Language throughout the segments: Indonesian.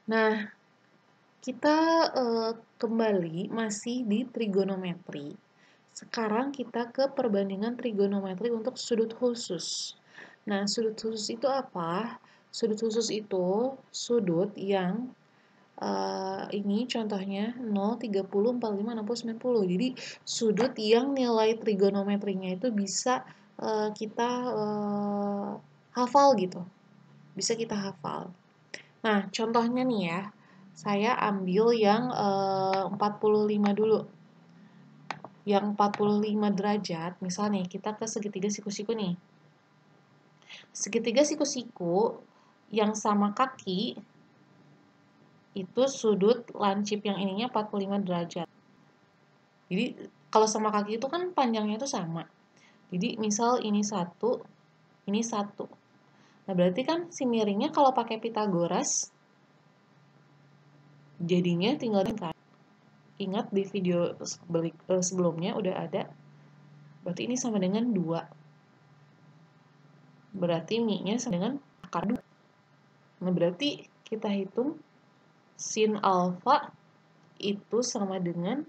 Nah, kita kembali masih di trigonometri. Sekarang kita ke perbandingan trigonometri untuk sudut khusus. Nah, sudut khusus itu apa? Sudut khusus itu sudut yang ini contohnya 0, 30, 45, 60, 90. Jadi sudut yang nilai trigonometrinya itu bisa kita hafal gitu. Bisa kita hafal. Nah, contohnya nih ya. Saya ambil yang 45 dulu. Yang 45 derajat, misalnya kita ke segitiga siku-siku nih. Segitiga siku-siku yang sama kaki itu sudut lancip yang ininya 45 derajat. Jadi kalau sama kaki itu kan panjangnya itu sama. Jadi misal ini satu, ini satu. Nah berarti kan si miringnya kalau pakai Pitagoras jadinya tinggal kan. Ingat di video sebelumnya udah ada. Berarti ini sama dengan 2. Berarti mi-nya sama dengan akar 2. Nah berarti kita hitung sin alfa itu sama dengan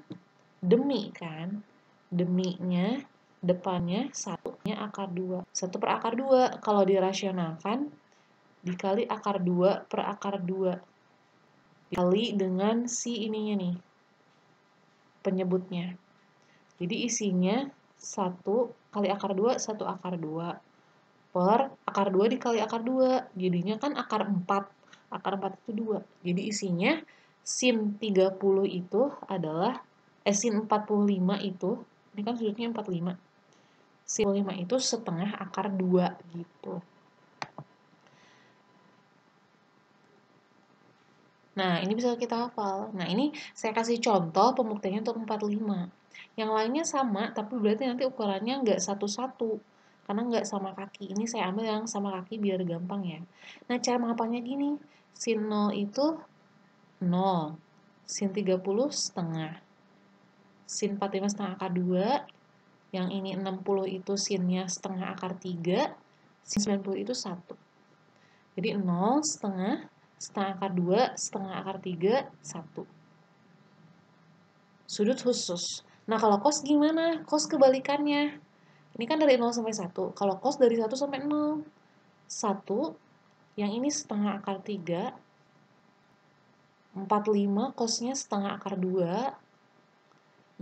demi kan. Deminya depannya 1-nya akar 2. 1 per akar 2 kalau dirasionalkan dikali akar 2 per akar 2. Dikali dengan si ininya nih, penyebutnya. Jadi isinya 1 kali akar 2, 1 akar 2. Per akar 2 dikali akar 2. Jadinya kan akar 4. Akar 4 itu 2. Jadi isinya sin 30 itu adalah, sin 45 itu, ini kan sudutnya 45. Sin 45 itu setengah akar 2 gitu. Nah, ini bisa kita hafal. Nah, ini saya kasih contoh pembuktiannya untuk 45. Yang lainnya sama, tapi berarti nanti ukurannya nggak satu-satu. Karena nggak sama kaki. Ini saya ambil yang sama kaki biar gampang ya. Nah, cara menghafalnya gini. Sin 0 itu 0. Sin 30 setengah. Sin 45 setengah akar 2. Yang ini 60 itu sinnya setengah akar 3. Sin 90 itu 1. Jadi 0 setengah akar 2, setengah akar 3, 1. Sudut khusus. Nah, kalau cos gimana? Cos kebalikannya. Ini kan dari 0 sampai 1. Kalau cos dari 1 sampai 0. 1, yang ini setengah akar 3. 45 cosnya setengah akar 2.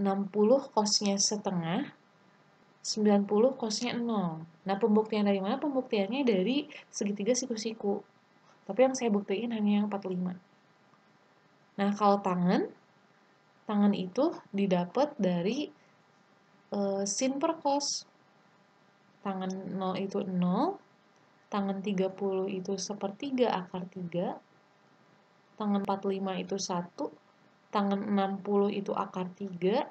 60 cosnya setengah. 90 cosnya 0. Nah, pembuktian dari mana? Pembuktiannya dari segitiga siku-siku. Tapi yang saya buktiin hanya yang 45. Nah, kalau tangan itu didapat dari sin per cos. Tangan 0 itu 0, tangan 30 itu sepertiga akar 3, tangan 45 itu 1, tangan 60 itu akar 3,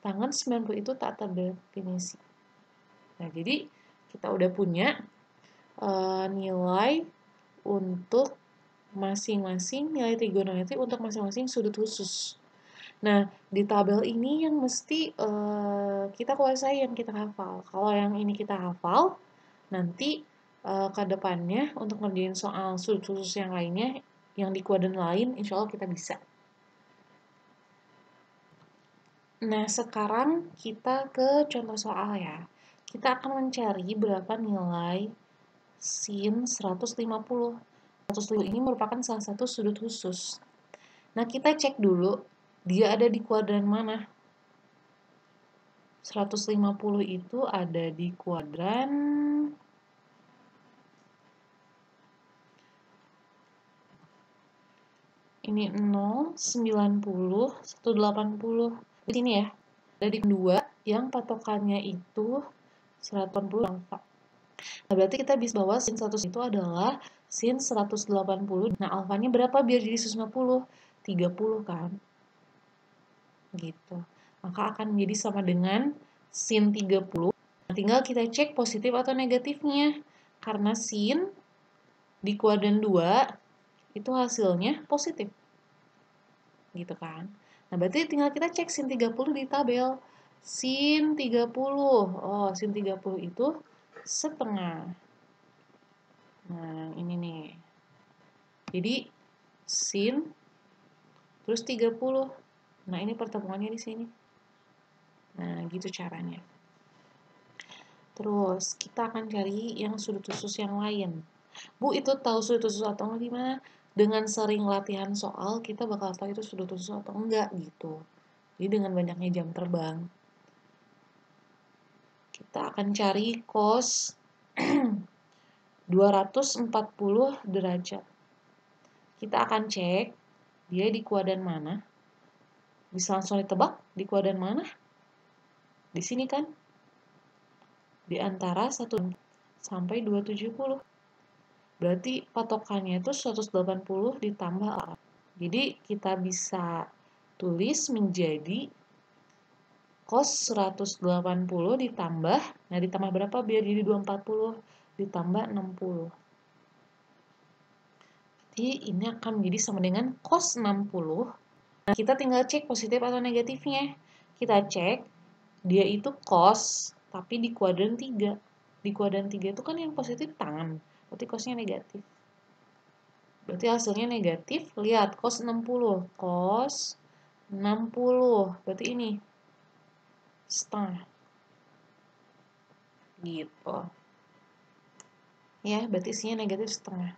tangan 90 itu tak terdefinisi. Nah, jadi kita udah punya nilai untuk masing-masing nilai trigonometri untuk masing-masing sudut khusus. Nah, di tabel ini yang mesti kita kuasai, yang kita hafal. Kalau yang ini kita hafal, nanti ke depannya untuk ngerjain soal sudut khusus yang lainnya, yang di kuadran lain, insya Allah kita bisa. Nah, sekarang kita ke contoh soal ya. Kita akan mencari berapa nilai sin 150. 150 ini merupakan salah satu sudut khusus. Nah, kita cek dulu, dia ada di kuadran mana? 150 itu ada di kuadran ini 0, 90, 180. Di sini ya. Dari kedua yang patokannya itu 180 alfa. Nah, berarti kita bisa bahwa sin 100 itu adalah sin 180. Nah, alfanya berapa biar jadi 150? 30 kan? Gitu. Maka akan menjadi sama dengan sin 30. Nah, tinggal kita cek positif atau negatifnya. Karena sin di kuadran 2 itu hasilnya positif. Gitu kan. Nah, berarti tinggal kita cek sin 30 di tabel. Sin 30. Oh, sin 30 itu setengah. Nah, ini nih. Jadi, sin, terus 30. Nah, ini pertemuannya di sini. Nah, gitu caranya. Terus, kita akan cari yang sudut khusus yang lain. Bu, itu tahu sudut khusus atau enggak gimana? Dengan sering latihan soal, kita bakal tahu itu sudut khusus atau enggak, gitu. Jadi, dengan banyaknya jam terbang, kita akan cari cos 240 derajat. Kita akan cek, dia di kuadran mana. Bisa langsung ditebak, di kuadran mana? Di sini kan? Di antara 1 sampai 270. Berarti patokannya itu 180 ditambah 4. Jadi kita bisa tulis menjadi cos 180 ditambah, nah ditambah berapa biar jadi 240? Ditambah 60. Jadi ini akan menjadi sama dengan cos 60. Nah, kita tinggal cek positif atau negatifnya. Kita cek, dia itu cos, tapi di kuadran 3. Di kuadran 3 itu kan yang positif tangan, berarti cosnya negatif. Berarti hasilnya negatif. Lihat, cos 60. Cos 60. Berarti ini. Setengah. Gitu. Ya, berarti isinya negatif setengah.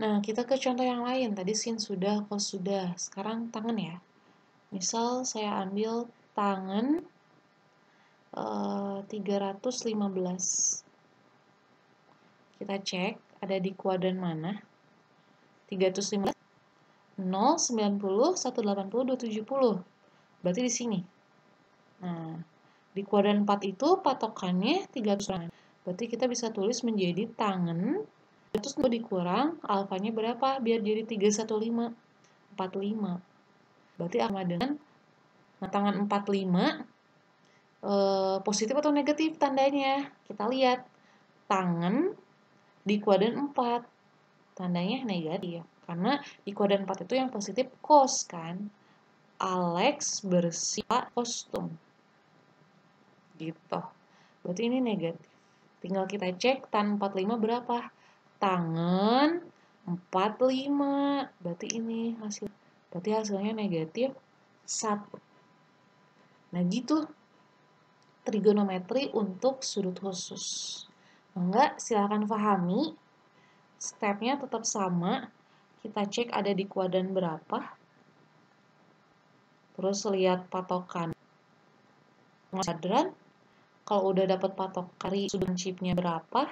Nah, kita ke contoh yang lain. Tadi sin sudah, cos sudah. Sekarang tangan ya. Misal saya ambil tangan 315. Kita cek ada di kuadran mana. 315, 0, 90, 180, 270. Berarti di sini. Nah, di kuadran 4 itu patokannya 300. Berarti kita bisa tulis menjadi tangan. Terus dikurang alfanya berapa? Biar jadi 315. 45. Berarti sama dengan tangan 45 positif atau negatif tandanya. Kita lihat. Tangan di kuadran 4. Tandanya negatif. Karena di kuadran 4 itu yang positif cos kan. Alex bersifat kostum. Gitu. Berarti ini negatif. Tinggal kita cek tan 45 berapa. Tangan 45. Berarti ini hasil. Berarti hasilnya negatif 1. Nah gitu trigonometri untuk sudut khusus. Enggak, silakan pahami. Stepnya tetap sama. Kita cek ada di kuadran berapa. Terus lihat patokan kuadran. Kalau udah dapat patokan sudut lancipnya berapa.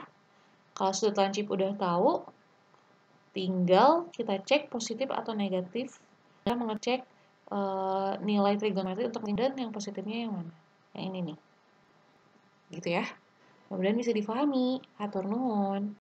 Kalau sudut lancip udah tahu, tinggal kita cek positif atau negatif. Kita mengecek nilai trigonometri untuk dan yang positifnya yang mana. Yang ini nih. Gitu ya. Kemudian bisa difahami. Hatur nuhun.